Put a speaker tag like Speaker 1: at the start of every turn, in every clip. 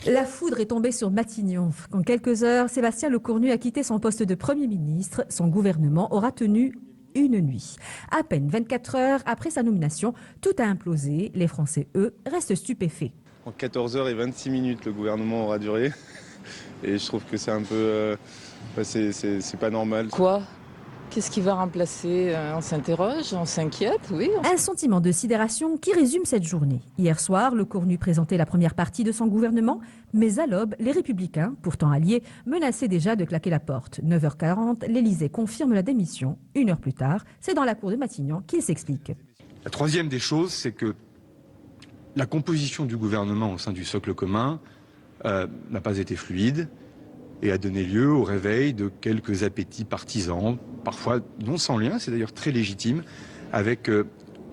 Speaker 1: La foudre est tombée sur Matignon. En quelques heures, Sébastien Lecornu a quitté son poste de Premier ministre. Son gouvernement aura tenu une nuit. À peine 24 heures après sa nomination, tout a implosé. Les Français, eux, restent stupéfaits.
Speaker 2: En 14 heures et 26 minutes, le gouvernement aura duré. Et je trouve que c'est un peu... c'est pas normal.
Speaker 3: Quoi? Qu'est-ce qui va remplacer? On s'interroge, on s'inquiète, oui.
Speaker 1: Un sentiment de sidération qui résume cette journée. Hier soir, Lecornu présentait la première partie de son gouvernement, mais à l'aube, les Républicains, pourtant alliés, menaçaient déjà de claquer la porte. 9h40, l'Élysée confirme la démission. Une heure plus tard, c'est dans la cour de Matignon qu'il s'explique.
Speaker 4: La troisième des choses, c'est que la composition du gouvernement au sein du socle commun n'a pas été fluide et a donné lieu au réveil de quelques appétits partisans, parfois non sans lien, c'est d'ailleurs très légitime, avec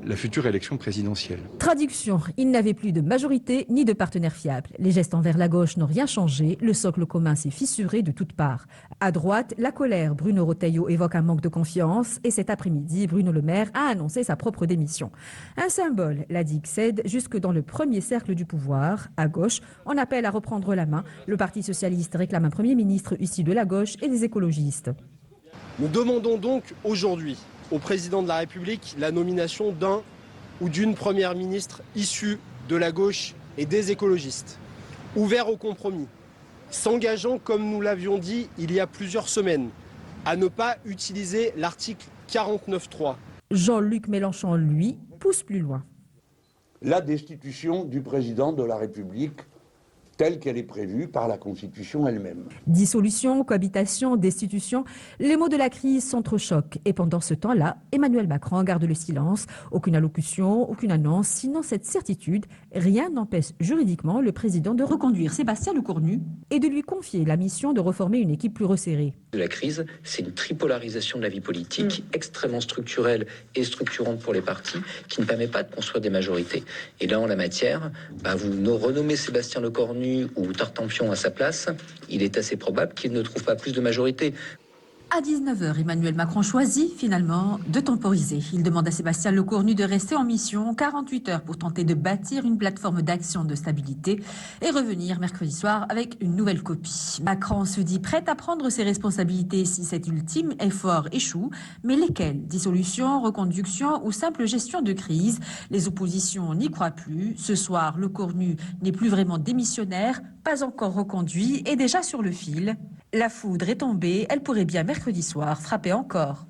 Speaker 4: la future élection présidentielle.
Speaker 1: Traduction, il n'avait plus de majorité ni de partenaire fiable. Les gestes envers la gauche n'ont rien changé, le socle commun s'est fissuré de toutes parts. À droite, la colère, Bruno Retailleau évoque un manque de confiance et cet après-midi, Bruno Le Maire a annoncé sa propre démission. Un symbole, la digue cède jusque dans le premier cercle du pouvoir. À gauche, on appelle à reprendre la main. Le Parti socialiste réclame un Premier ministre issu de la gauche et des écologistes.
Speaker 5: Nous demandons donc aujourd'hui au président de la République la nomination d'un ou d'une première ministre issue de la gauche et des écologistes, ouvert au compromis, s'engageant, comme nous l'avions dit il y a plusieurs semaines, à ne pas utiliser l'article 49.3.
Speaker 1: Jean-Luc Mélenchon, lui, pousse plus loin.
Speaker 6: La destitution du président de la République telle qu'elle est prévue par la Constitution elle-même.
Speaker 1: Dissolution, cohabitation, destitution, les mots de la crise s'entrechoquent. Et pendant ce temps-là, Emmanuel Macron garde le silence. Aucune allocution, aucune annonce. Sinon cette certitude, rien n'empêche juridiquement le président de reconduire Sébastien Lecornu et de lui confier la mission de reformer une équipe plus resserrée.
Speaker 7: La crise, c'est une tripolarisation de la vie politique extrêmement structurelle et structurante pour les partis qui ne permet pas de construire des majorités. Et là, en la matière, vous renommez Sébastien Lecornu ou Tartampion à sa place, il est assez probable qu'il ne trouve pas plus de majorité.
Speaker 1: À 19h, Emmanuel Macron choisit finalement de temporiser. Il demande à Sébastien Lecornu de rester en mission 48 heures pour tenter de bâtir une plateforme d'action de stabilité et revenir mercredi soir avec une nouvelle copie. Macron se dit prêt à prendre ses responsabilités si cet ultime effort échoue, mais lesquelles? Dissolution, reconduction ou simple gestion de crise? Les oppositions n'y croient plus. Ce soir, Lecornu n'est plus vraiment démissionnaire, pas encore reconduit et déjà sur le fil. La foudre est tombée, elle pourrait bien mercredi soir frapper encore.